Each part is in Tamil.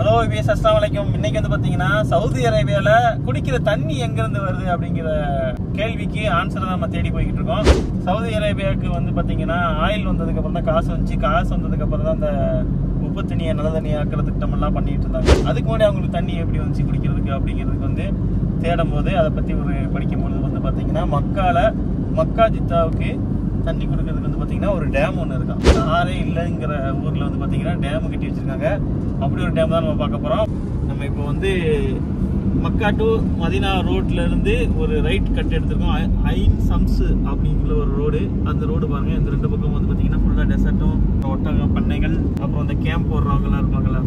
ஹலோ விஎஸ், அஸ்ஸலாமு அலைக்கும். இன்னைக்கு வந்து பாத்தீங்கன்னா சவுதி அரேபியால குடிக்கிற தண்ணி எங்க இருந்து வருது அப்படிங்கிற கேள்விக்கு ஆன்சர் தான் நம்ம தேடி போய்கிட்டு இருக்கோம். சவுதி அரேபியாவுக்கு வந்து பாத்தீங்கன்னா ஆயில் வந்ததுக்கு அப்புறம் தான் காசு வந்துச்சு. காசு வந்ததுக்கு அப்புறம் தான் அந்த உப்பு தண்ணியை நல்ல தண்ணி ஆக்கிற திட்டம் எல்லாம் பண்ணிட்டு இருந்தாங்க. அதுக்கு முன்னாடி அவங்களுக்கு தண்ணி எப்படி வந்துச்சு குடிக்கிறதுக்கு அப்படிங்கிறதுக்கு வந்து தேடும் போது அதை பத்தி ஒரு படிக்கும்போது வந்து பாத்தீங்கன்னா மக்கா ஜித்தாவுக்கு தண்ணி கொடுக்கறதுக்கு வந்து பாத்தீங்கன்னா ஒரு டேம் ஒன்று இருக்கான். ஆறே இல்லைங்கிற ஊர்ல வந்து பாத்தீங்கன்னா டேம் கட்டி வச்சிருக்காங்க. அப்படி ஒரு டேம் தான் நம்ம பார்க்க போறோம். நம்ம இப்போ வந்து மக்கா டு மதீனா ரோட்ல இருந்து ஒரு ரைட் கட் எடுத்திருக்கோம். ஐன் சம்ஸ் அப்படிங்கிற ஒரு ரோடு. அந்த ரோடு பாருங்க, இந்த ரெண்டு பக்கம் வந்து பாத்தீங்கன்னா ஃபுல்லா டெசர்ட்டும் ஒட்டக பண்ணைகள், அப்புறம் இந்த கேம்ப் போடுறவங்கலாம் இருப்பாங்களா,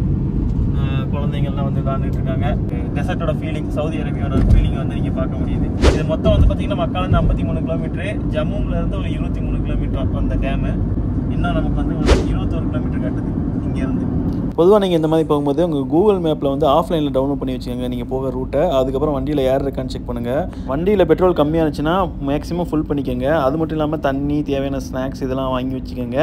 குழந்தைங்கள்லாம் வந்து விளாண்டுட்டு இருக்காங்க. டெசர்ட்டோட ஃபீலிங், சவுதி அரேபியாவோட ஃபீலிங் வந்து நீங்க பார்க்க முடியுது. இது மொத்தம் வந்து பாத்தீங்கன்னா மக்கால 53 கிலோமீட்டரு, ஜம்முல இருந்து ஒரு 23 கிலோமீட்டர் அந்த டேமு. இன்னும் நமக்கு வந்து ஒரு 21 கிலோமீட்டர் கட்டுது இங்க இருந்து. பொதுவாக நீங்கள் இந்த மாதிரி போகும்போது உங்கள் கூகுள் மேப்பில் வந்து ஆஃப்லைனில் டவுன்லோட் பண்ணி வச்சுக்கோங்க நீங்கள் போகிற ரூட்டை. அதுக்கப்புறம் வண்டியில் ஏர் இருக்கான்னு செக் பண்ணுங்கள். வண்டியில் பெட்ரோல் கம்மியானுச்சுன்னா மேக்ஸிமம் ஃபுல் பண்ணிக்கோங்க. அது மட்டும் இல்லாமல் தண்ணி, தேவையான ஸ்நாக்ஸ் இதெல்லாம் வாங்கி வச்சுக்கோங்க.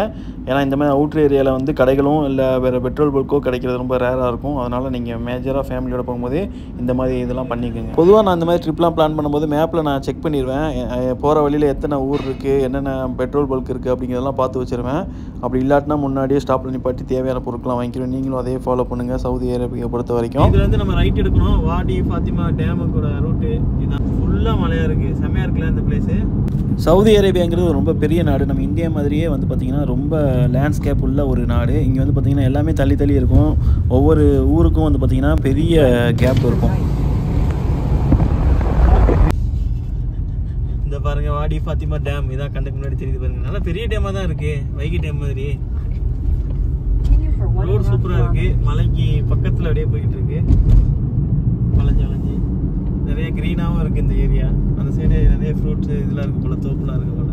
ஏன்னா இந்த மாதிரி அவுட்ரு ஏரியாவில் வந்து கடைகளும் இல்லை வேறு பெட்ரோல் பல்க்கோ கிடைக்கிறது ரொம்ப ரேராக இருக்கும். அதனால் நீங்கள் மேஜராக ஃபேமிலியோட போகும்போது இந்த மாதிரி இதெல்லாம் பண்ணிக்கோங்க. பொதுவாக நான் இந்த மாதிரி ட்ரிப்லாம் பிளான் பண்ணும்போது மேப்பில் நான் செக் பண்ணிடுவேன். போகிற வழியில் எத்தனை ஊர் இருக்குது, என்னென்ன பெட்ரோல் பல்க் இருக்குது அப்படிங்கிறதெல்லாம் பார்த்து வச்சுருவேன். அப்படி இல்லாட்டினா முன்னாடியே ஸ்டாப்பில் நிப்பாட்டி தேவையான பொருட்கள்லாம் வாங்கிக்கிறேன். நீங்களும் அதே ஃபாலோ பண்ணுங்க. சவுதி அரேபியா பொறுத்த வரைக்கும் இதுல இருந்து நம்ம ரைட் எடுக்கணும். வாடி ஃபாத்திமா டேமுக்கூட ரூட்டு இதான். ஃபுல்லா மலையா இருக்கு, செமையா இருக்குல்ல இந்த பிளேஸ். சவுதி அரேபியாங்கிறது ரொம்ப பெரிய நாடு. நம்ம இந்தியா மாதிரியே வந்து பார்த்திங்கன்னா ரொம்ப லேண்ட்ஸ்கேப் உள்ள ஒரு நாடு. இங்கே வந்து பார்த்திங்கன்னா எல்லாமே தள்ளி தள்ளி இருக்கும். ஒவ்வொரு ஊருக்கும் வந்து பார்த்திங்கன்னா பெரிய கேப் இருக்கும். இந்த பாருங்க, வாடி ஃபாத்திமா டேம் இதான் கண்ணுக்கு முன்னாடி தெரியுது பாருங்க. நல்லா பெரிய டேமா தான் இருக்கு, வைகை டேம் மாதிரி. ரோடு சூப்பரா இருக்கு, மலைக்கு பக்கத்துல அப்படியே போயிட்டு இருக்கு. வளைஞ்சு நிறைய கிரீனாவும் இருக்கு இந்த ஏரியா. அந்த சைடு நிறைய ஃப்ரூட்ஸ் இதெல்லாம் இருக்கு போல, தோப்புலாம் இருக்கு போல.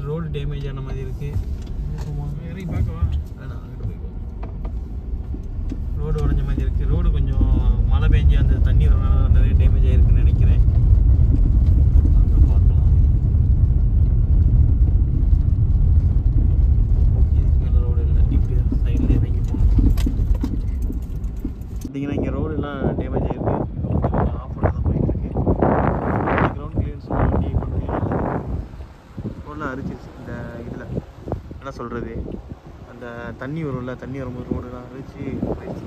ரோடு டேமேஜ் ஆன மாதிரி இருக்கு. ரோடு உடஞ்ச மாதிரி இருக்கு. ரோடு கொஞ்சம் மழை பெஞ்சு அந்த தண்ணி வரனால நிறைய டேமேஜ் ஆயிருக்குன்னு நினைக்கிறேன். பார்க்கலாம். இதுக்கு மேலே ரோடு இல்லை, இப்படி சைடில் இறங்கி போகணும். பார்த்தீங்கன்னா இங்கே ரோடு எல்லாம் டேமேஜ் ஆயிருக்கு. ஆஃப் ரோடு தான் போயிட்டு இருக்கு. கிரவுண்ட் கிளியரன்ஸ் வண்டி பண்ணுறது ரோடெலாம் அரிச்சிருச்சு. இந்த இதில் என்ன சொல்கிறது, அந்த தண்ணி வரும்ல, தண்ணி வரும்போது ரோடுலாம் அரிச்சு போயிடுச்சு.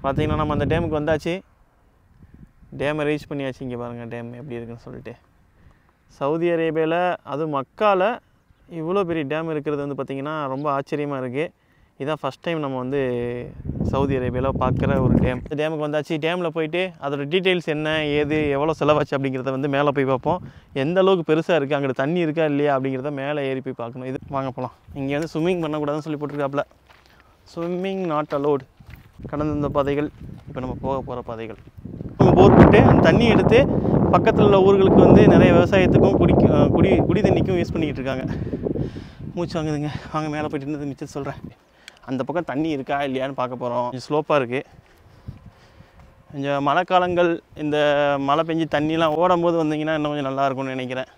பார்த்தீங்கன்னா நம்ம அந்த டேமுக்கு வந்தாச்சு. டேமை ரீச் பண்ணியாச்சு. இங்கே பாருங்கள் டேம் எப்படி இருக்குன்னு சொல்லிட்டு. சவுதி அரேபியாவில் அதுவும் மக்காவில் இவ்வளோ பெரிய டேம் இருக்கிறது வந்து பார்த்திங்கன்னா ரொம்ப ஆச்சரியமாக இருக்குது. இதுதான் ஃபஸ்ட் டைம் நம்ம வந்து சவுதி அரேபியாவில் பார்க்குற ஒரு டேம். இந்த டேமுக்கு வந்தாச்சு. டேமில் போயிட்டு அதோட டீட்டெயில்ஸ் என்ன, ஏது, எவ்வளோ செலவாச்சு அப்படிங்கிறத வந்து மேலே போய் பார்ப்போம். எந்த அளவுக்கு பெருசாக இருக்குது, அங்கே தண்ணி இருக்கா இல்லையா அப்படிங்கிறத மேலே ஏறி போய் பார்க்கணும். இது வாங்க போகலாம். இங்கே வந்து ஸ்விம்மிங் பண்ணக்கூடாதுன்னு சொல்லி போட்டிருக்காப்புல. Swimming not allowed. கடந்த இந்த பாதைகள் இப்போ நம்ம போக போகிற பாதைகள். நம்ம போர் போட்டு அந்த தண்ணி எடுத்து பக்கத்தில் உள்ள ஊர்களுக்கு வந்து நிறைய விவசாயத்துக்கும் குடி தண்ணிக்கும் யூஸ் பண்ணிக்கிட்டு இருக்காங்க. மூச்சு வாங்குதுங்க. வாங்க மேலே போய்ட்டு இருந்தது மிச்சம் சொல்கிறேன். அந்த பக்கம் தண்ணி இருக்கா இல்லையான்னு பார்க்க போகிறோம். கொஞ்சம் ஸ்லோப்பாக இருக்குது. கொஞ்சம் மழைக்காலங்கள் இந்த மழை பெஞ்சு தண்ணிலாம் ஓடும்போது வந்தீங்கன்னா இன்னும் கொஞ்சம் நல்லாயிருக்கும்னு நினைக்கிறேன்.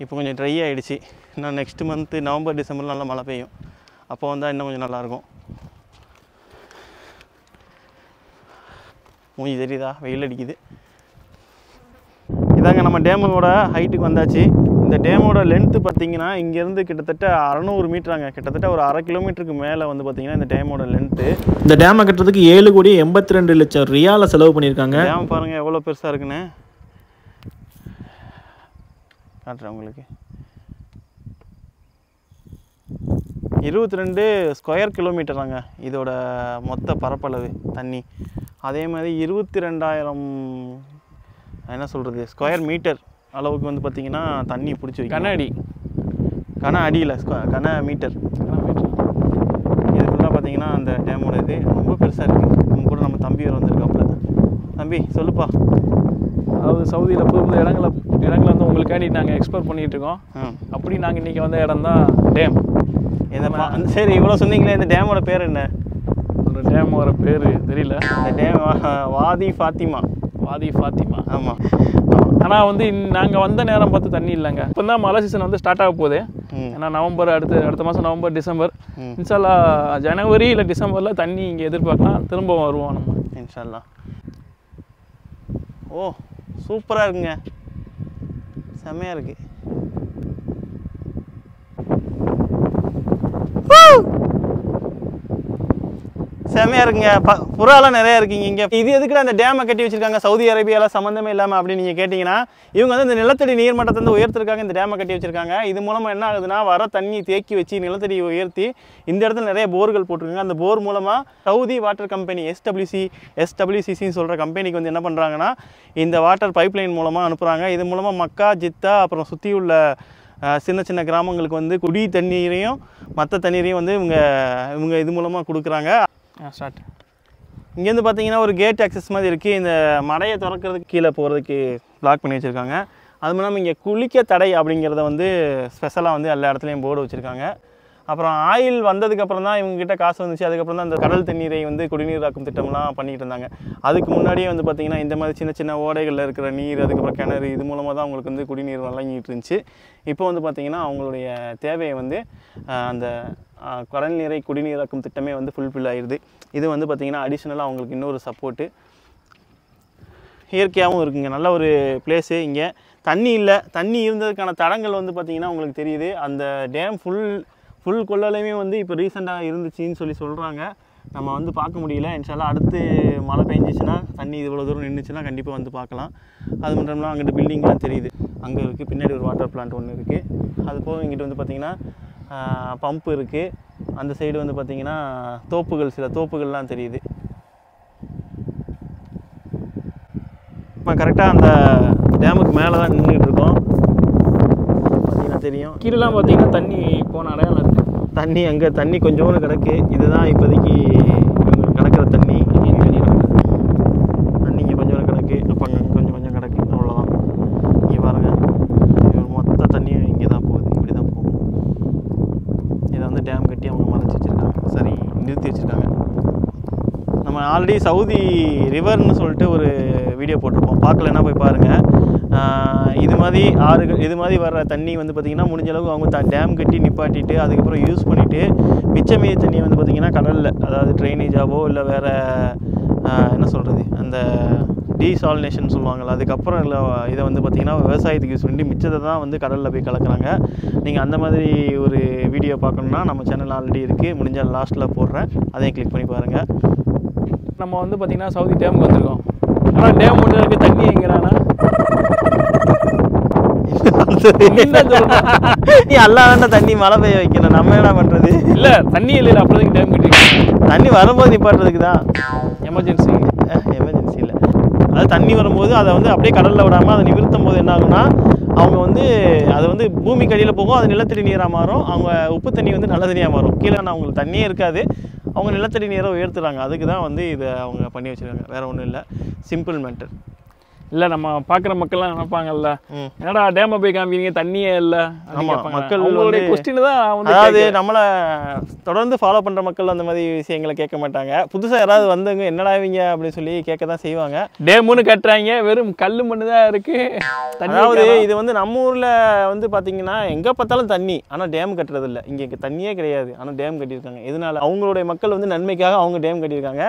இப்போ கொஞ்சம் ட்ரை ஆகிடுச்சு. இன்னும் நெக்ஸ்ட் மந்த்து நவம்பர் டிசம்பரில் நல்லா மழை பெய்யும். அப்போ வந்தால் இன்னும் கொஞ்சம் நல்லாயிருக்கும். மூஞ்சி தெரியுதா, வெயில் அடிக்குது. இதாங்க நம்ம டேமோட ஹைட்டுக்கு வந்தாச்சு. இந்த டேமோட லென்த்து பார்த்திங்கன்னா இங்கேருந்து கிட்டத்தட்ட 600 மீட்டராங்க. கிட்டத்தட்ட ஒரு 1/2 கிலோமீட்டருக்கு மேலே வந்து பார்த்திங்கன்னா இந்த டேமோட லென்த்து. இந்த டேமை கட்டுறதுக்கு 7,82 லட்சம் ரியாலை செலவு பண்ணியிருக்காங்க. டேம் பாருங்கள் எவ்வளோ பெருசாக இருக்குன்னு காட்டுறேன் உங்களுக்கு. 22 ஸ்கொயர் கிலோமீட்டராங்க இதோட மொத்த பரப்பளவு தண்ணி. அதே மாதிரி 22,000 என்ன சொல்கிறது ஸ்கொயர் மீட்டர் அளவுக்கு வந்து பார்த்திங்கன்னா தண்ணி பிடிச்சி வைக்கும். கன அடியில் கன மீட்டர். இதுக்குள்ளே பார்த்திங்கன்னா அந்த டேமோட இது ரொம்ப பெருசாக இருக்குது. நம்ம கூட நம்ம தம்பி வந்திருக்காப்புல. தம்பி சொல்லுப்பா. அதாவது சவுதியில் புது புது இடங்களை இடங்களை வந்து உங்களுக்காண்டி நாங்கள் எக்ஸ்ப்ளோர் பண்ணிகிட்டு இருக்கோம். அப்படி நாங்கள் இன்றைக்கி வந்த இடம் தான் டேம். சரி, இவ்வளோ சொன்னீங்களே, இந்த டேமோட பேர் என்ன? ஒரு டேமோட பேர் தெரியல. இந்த டேம் வாதி ஃபாத்திமா. வாதி ஃபாத்திமா. ஆமாம். ஆனால் வந்து நாங்கள் வந்த நேரம் பார்த்து தண்ணி இல்லைங்க. இப்போ தான் மழை சீசன் வந்து ஸ்டார்ட் ஆக போகுது. ஏன்னா நவம்பர் அடுத்த மாதம் நவம்பர் டிசம்பர் இன்ஷால்லா ஜனவரி இல்லை டிசம்பரில் தண்ணி இங்கே எதிர்பார்க்கலாம். திரும்ப வருவோம் நம்ம இன்ஷால்லா. ஓ சூப்பராக இருக்குங்க, செம்மையாக இருக்குது. செம்மையாக இருக்குங்க. புறாலாம் நிறையா இருக்குங்க இங்கே. இது எதுக்குடா அந்த டேமை கட்டி வச்சுருக்காங்க சவுதி அரேபியாவில் சம்மந்தமே இல்லாமல் அப்படின்னு நீங்கள் கேட்டிங்கன்னா, இவங்க வந்து இந்த நிலத்தடி நீர்மட்டத்தை வந்து உயர்த்திருக்காங்க, இந்த டேமை கட்டி வச்சுருக்காங்க. இது மூலமாக என்ன ஆகுதுன்னா, வர தண்ணி தேக்கி வச்சு நிலத்தடியை உயர்த்தி இந்த இடத்துல நிறைய போர்கள் போட்டிருக்காங்க. அந்த போர் மூலமாக சவுதி வாட்டர் கம்பெனி எஸ்டபிள்யூசிசின்னு சொல்கிற கம்பெனிக்கு வந்து என்ன பண்ணுறாங்கன்னா, இந்த வாட்டர் பைப்லைன் மூலமாக அனுப்புகிறாங்க. இது மூலமாக மக்கா, ஜித்தா, அப்புறம் சுற்றி உள்ள சின்ன சின்ன கிராமங்களுக்கு வந்து குடி தண்ணீரையும் மற்ற தண்ணீரையும் வந்து இவங்க இது மூலமாக கொடுக்குறாங்க. ஸ்டார்ட். இங்கேருந்து பார்த்தீங்கன்னா ஒரு கேட் ஆக்சஸ் மாதிரி இருக்குது. இந்த மடையை திறக்கிறதுக்கு கீழே போகிறதுக்கு பிளாக் பண்ணி வச்சுருக்காங்க. அது இல்லாமல் இங்கே குளிக்க தடை அப்படிங்கிறத வந்து ஸ்பெஷலாக வந்து எல்லா இடத்துலையும் போர்டு வச்சுருக்காங்க. அப்புறம் ஆயில் வந்ததுக்கப்புறம் தான் இவங்ககிட்ட காசு வந்துச்சு. அதுக்கப்புறம் தான் அந்த கடல் தண்ணீரை வந்து குடிநீராக்கும் திட்டம்லாம் பண்ணிகிட்டு இருந்தாங்க. அதுக்கு முன்னாடியே வந்து பார்த்திங்கன்னா இந்த மாதிரி சின்ன சின்ன ஓடைகளில் இருக்கிற நீர், அதுக்கப்புறம் கிணறு, இது மூலமாக தான் அவங்களுக்கு வந்து குடிநீர் வழங்கிட்டு இருந்துச்சு. இப்போ வந்து பார்த்திங்கன்னா அவங்களுடைய தேவையை வந்து அந்த கடல் நீரை குடிநீராக்கும் திட்டமே வந்து ஃபுல்ஃபில் ஆகிடுது. இது வந்து பார்த்திங்கன்னா அடிஷ்னலாக அவங்களுக்கு இன்னொரு சப்போர்ட்டு. இயற்கையாகவும் இருக்குங்க, நல்ல ஒரு பிளேஸு. இங்கே தண்ணி இல்லை, தண்ணி இருந்ததுக்கான தடங்கள் வந்து பார்த்திங்கன்னா உங்களுக்கு தெரியுது. அந்த டேம் ஃபுல் கொள்ளலையுமே வந்து இப்போ ரீசெண்டாக இருந்துச்சின்னு சொல்கிறாங்க. நம்ம வந்து பார்க்க முடியல. இன்ஷால்லா அடுத்து மழை பெஞ்சிச்சுன்னா, தண்ணி இவ்வளோ தூரம் நின்றுச்சுன்னா கண்டிப்பாக வந்து பார்க்கலாம். அது மட்டும் இல்லாமல் அங்கிட்டு பில்டிங்லாம் தெரியுது, அங்கே இருக்குது. பின்னாடி ஒரு வாட்டர் பிளான்ட் ஒன்று இருக்குது. அது போக இங்கிட்டு வந்து பார்த்திங்கன்னா பம்பு இருக்குது. அந்த சைடு வந்து பார்த்திங்கன்னா சில தோப்புகள்லாம் தெரியுது. நம்ம கரெக்டாக அந்த டேமுக்கு மேலே தான் நின்றுட்டு இருக்கோம். பார்த்திங்கன்னா தெரியும், கீழெல்லாம் பார்த்திங்கன்னா தண்ணி போன அடையாளம் இருக்குது. தண்ணி அங்கே தண்ணி கொஞ்சோன்னு கிடக்கு. இதுதான் இப்போதைக்கு கிடக்கிற தண்ணி. தண்ணி இங்கே கொஞ்சோன்னு கிடக்கு, அப்போ அங்கே கொஞ்சம் கிடக்கு, அவ்வளோதான். இங்கே பாருங்கள், மொத்த தண்ணியும் இங்கே தான் போகுது, இப்படி தான் போகும். இதை வந்து டேம் கட்டி அவங்க மறைச்சி வச்சுருக்காங்க, சரி நிறுத்தி வச்சுருக்காங்க. நம்ம ஆல்ரெடி சவுதி ரிவர்னு சொல்லிட்டு ஒரு வீடியோ போட்டிருப்போம், பார்க்கலன்னா போய் பாருங்கள். இது மாதிரி வர்ற தண்ணி வந்து பார்த்திங்கன்னா முடிஞ்ச அளவுக்கு அவங்க டேம் கட்டி நிப்பாட்டிட்டு அதுக்கப்புறம் யூஸ் பண்ணிவிட்டு மிச்ச மீதி தண்ணியை வந்து பார்த்திங்கன்னா கடலில், அதாவது ட்ரைனேஜாவோ இல்லை வேறு என்ன சொல்கிறது, அந்த டீசாலினேஷன் சொல்லுவாங்கள்ல, அதுக்கப்புறம் இல்லை இதை வந்து பார்த்திங்கன்னா விவசாயத்துக்கு யூஸ் பண்ணி மிச்சத்தை தான் வந்து கடலில் போய் கலக்குறாங்க. நீங்கள் அந்த மாதிரி ஒரு வீடியோ பார்க்கணுன்னா நம்ம சேனல் ஆல்ரெடி இருக்குது, முடிஞ்சால் லாஸ்ட்டில் போடுறேன், அதையும் கிளிக் பண்ணி பாருங்கள். நம்ம வந்து பார்த்திங்கன்னா சவுதி டேமுக்கு வந்திருக்கோம். ஆனால் டேம் ஒன்று இருக்குது, தண்ணி எங்கிறானா நீ அல்லாத தண்ணி மழை பெய்ய வைக்கணும், நம்ம என்ன பண்ணுறது? இல்லை தண்ணி இல்லை, அப்போதைக்கு டேம் கட்டி தண்ணி வரும்போது நிப்பாட்டுறதுக்கு தான். எமர்ஜென்சி இல்லை, அது தண்ணி வரும்போது அதை வந்து அப்படியே கடலில் விடாமல் அதை நிறுத்தும் போது என்ன ஆகுனா, அவங்க வந்து அதை வந்து பூமிக்கு அடியில் போகும், அது நிலத்தடி நீராக மாறும். அவங்க உப்பு தண்ணி வந்து நல்ல தண்ணியாக மாறும். கீழே அவங்களுக்கு தண்ணியே இருக்காது, அவங்க நிலத்தடி நீரை உயர்த்துறாங்க. அதுக்கு தான் வந்து இதை அவங்க பண்ணி வச்சுருக்காங்க, வேறு ஒன்றும் இல்லை, சிம்பிள் மேட்டர். இல்லை நம்ம பார்க்குற மக்கள்லாம் நினைப்பாங்கல்ல, என்னடா டேமை போய் காமிக்கிறீங்க தண்ணியே இல்லை. ஆமாம், மக்கள் கொஸ்டின் தான். அதாவது நம்மளை தொடர்ந்து ஃபாலோ பண்ணுற மக்கள் அந்த மாதிரி விஷயங்களை கேட்க மாட்டாங்க. புதுசாக யாராவது வந்தவங்க என்னடா இவங்க அப்படின்னு சொல்லி கேட்க தான் செய்வாங்க. டேமுன்னு கட்டுறாங்க, வெறும் கல் மண்ணு தான் இருக்குது. அதாவது இது வந்து நம்ம ஊரில் வந்து பார்த்திங்கன்னா எங்கே பார்த்தாலும் தண்ணி, ஆனால் டேம் கட்டுறது இல்லை. இங்கே தண்ணியே கிடையாது, ஆனால் டேம் கட்டியிருக்காங்க. இதனால் அவங்களுடைய மக்கள் வந்து நன்மைக்காக அவங்க டேம் கட்டியிருக்காங்க.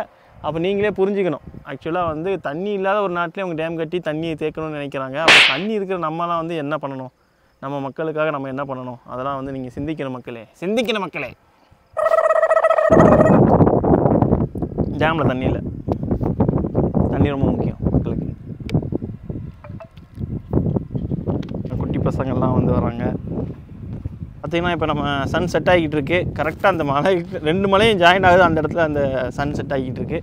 அப்போ நீங்களே புரிஞ்சுக்கணும், ஆக்சுவலாக வந்து தண்ணி இல்லாத ஒரு நாட்டிலே அவங்க டேம் கட்டி தண்ணியை தேக்கணும்னு நினைக்கிறாங்க. அப்போ தண்ணி இருக்கிற நம்மலாம் வந்து என்ன பண்ணணும், நம்ம மக்களுக்காக நம்ம என்ன பண்ணணும், அதெல்லாம் வந்து நீங்கள் சிந்திக்கணும் மக்களே. டேமில் தண்ணி இல்லை, தண்ணி ரொம்ப முக்கியம் மக்களுக்கு. குட்டி பசங்கள்லாம் வந்து வராங்க. பார்த்திங்கன்னா இப்போ நம்ம சன் செட் ஆகிட்டு இருக்கு. கரெக்டாக அந்த மலை 2 மலையும் ஜாயின் ஆகுது, அந்த இடத்துல அந்த சன் செட் ஆகிட்டு இருக்கு.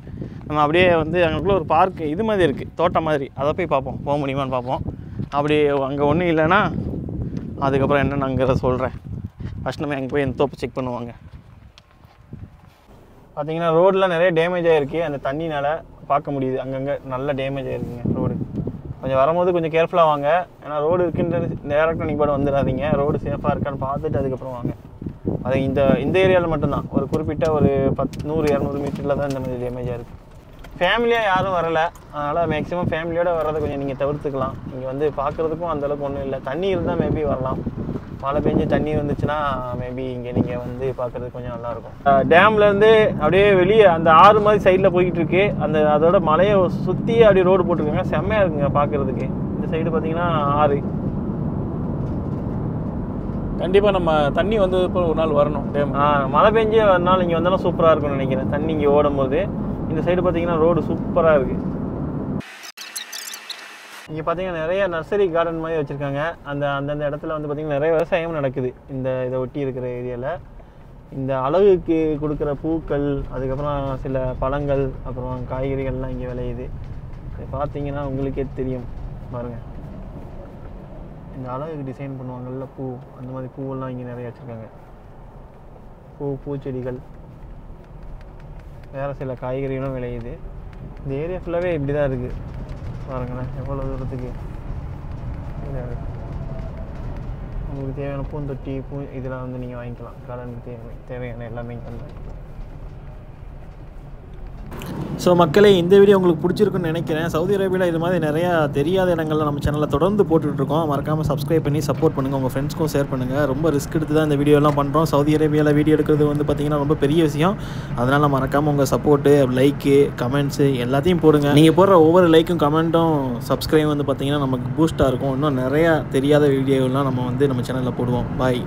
நம்ம அப்படியே வந்து அங்கேக்குள்ளே ஒரு பார்க் இது மாதிரி இருக்குது, தோட்டம் மாதிரி, அதை போய் பார்ப்போம், போக முடியுமான்னு பார்ப்போம். அப்படி அங்கே ஒன்றும் இல்லைன்னா அதுக்கப்புறம் என்னென்னு அங்கே சொல்கிறேன். ஃபஸ்ட் நம்ம அங்கே போய் அந்த தோப்பு செக் பண்ணுவாங்க. பார்த்திங்கன்னா ரோடெலாம் நிறைய டேமேஜ் ஆகிருக்கு, அந்த தண்ணினால் பார்க்க முடியுது. அங்கங்கே நல்ல டேமேஜ் ஆகிருக்குங்க ரோடு. கொஞ்சம் வரும்போது கொஞ்சம் கேர்ஃபுல்லாக வாங்க. ஏன்னா ரோடு இருக்குன்றது டேரெக்டாக நீங்கள் பாட்டு வந்துடாதீங்க. ரோடு சேஃபாக இருக்கான்னு பார்த்துட்டு அதுக்கப்புறம் வாங்க. அது இந்த ஏரியாவில் மட்டும்தான் ஒரு குறிப்பிட்ட ஒரு 100-200 மீட்டரில் தான் இந்த மாதிரி டேமேஜாக இருக்குது. ஃபேமிலியாக யாரும் வரலை, அதனால் மேக்ஸிமம் ஃபேமிலியோடு வர்றதை கொஞ்சம் நீங்கள் தவிர்த்துக்கலாம். இங்கே வந்து பார்க்குறதுக்கும் அந்தளவுக்கு ஒன்றும் இல்லை. தண்ணி இருந்தால் மேபி வரலாம். மழை பெஞ்சு தண்ணி வந்துச்சுன்னா மேபி இங்கே நீங்கள் வந்து பார்க்குறதுக்கு கொஞ்சம் நல்லாயிருக்கும். டேம்லேருந்து அப்படியே வெளியே அந்த ஆறு மாதிரி சைடில் போய்கிட்டு இருக்கு. அதோட மலையை சுற்றி அப்படியே ரோடு போட்டிருக்காங்க. செம்மையாக இருக்குங்க பார்க்குறதுக்கு. இந்த சைடு பார்த்தீங்கன்னா ஆறு. கண்டிப்பாக நம்ம தண்ணி வந்து இப்போ ஒரு நாள் வரணும் டேம். மழை பெஞ்சு ஒரு நாள் இங்கே வந்தாலும் சூப்பராக இருக்கும்னு நினைக்கிறேன். தண்ணி இங்கே ஓடும் போது இந்த சைடு பார்த்தீங்கன்னா ரோடு சூப்பராக இருக்குது. இங்கே பார்த்தீங்கன்னா நிறைய நர்சரி கார்டன் மாதிரி வச்சுருக்காங்க. அந்தந்த இடத்துல வந்து பார்த்திங்கன்னா நிறைய விவசாயமும் நடக்குது இதை ஒட்டி இருக்கிற ஏரியாவில். இந்த அழகுக்கு கொடுக்குற பூக்கள், அதுக்கப்புறம் சில பழங்கள், அப்புறம் காய்கறிகள்லாம் இங்கே விளையுது. இது பார்த்தீங்கன்னா உங்களுக்கே தெரியும் பாருங்கள். இந்த அழகுக்கு டிசைன் பண்ணுவாங்கள்ல பூ, அந்த மாதிரி பூவெல்லாம் இங்கே நிறைய வச்சுருக்காங்க. பூச்செடிகள், வேறு சில காய்கறிகளும் விளையுது. இந்த ஏரியா ஃபுல்லாகவே இப்படி தான் இருக்குது பாருங்களேன். எவ்வளோ தூரத்துக்கு உங்களுக்கு தேவையான பூந்தொட்டி இதெல்லாம் வந்து நீங்கள் வாங்கிக்கலாம். கார்டனுக்கு தேவையான எல்லாமே இங்கே பண்ணுறேன். ஸோ மக்களே, இந்த வீடியோ உங்களுக்கு பிடிச்சிருக்குன்னு நினைக்கிறேன். சவுதி அரேபியாவில் இது மாதிரி நிறையா தெரியாத இடங்கள்ல நம்ம சேனலில் தொடர்ந்து போட்டுட்ருக்கோம். மறக்காமல் சப்ஸ்கிரைப் பண்ணி சப்போர்ட் பண்ணுங்கள். உங்கள் ஃப்ரெண்ட்ஸ்க்கும் ஷேர் பண்ணுங்கள். ரொம்ப ரிஸ்க் எடுத்து தான் இந்த வீடியோலாம் பண்ணுறோம். சவுதி அரேபியாவில் வீடியோ எடுக்கிறது வந்து பார்த்திங்கன்னா ரொம்ப பெரிய விஷயம். அதனால் மறக்காமல் உங்கள் சப்போர்ட்டு, லைக்கு, கமெண்ட்ஸு எல்லாத்தையும் போடுங்க. நீங்கள் போடுற ஒவ்வொரு லைக்கும் கமெண்ட்டும் சப்ஸ்கிரைப் வந்து பார்த்திங்கன்னா நமக்கு பூஸ்ட்டாக இருக்கும். இன்னும் நிறையா தெரியாத வீடியோலாம் நம்ம சேனலில் போடுவோம். பாய்.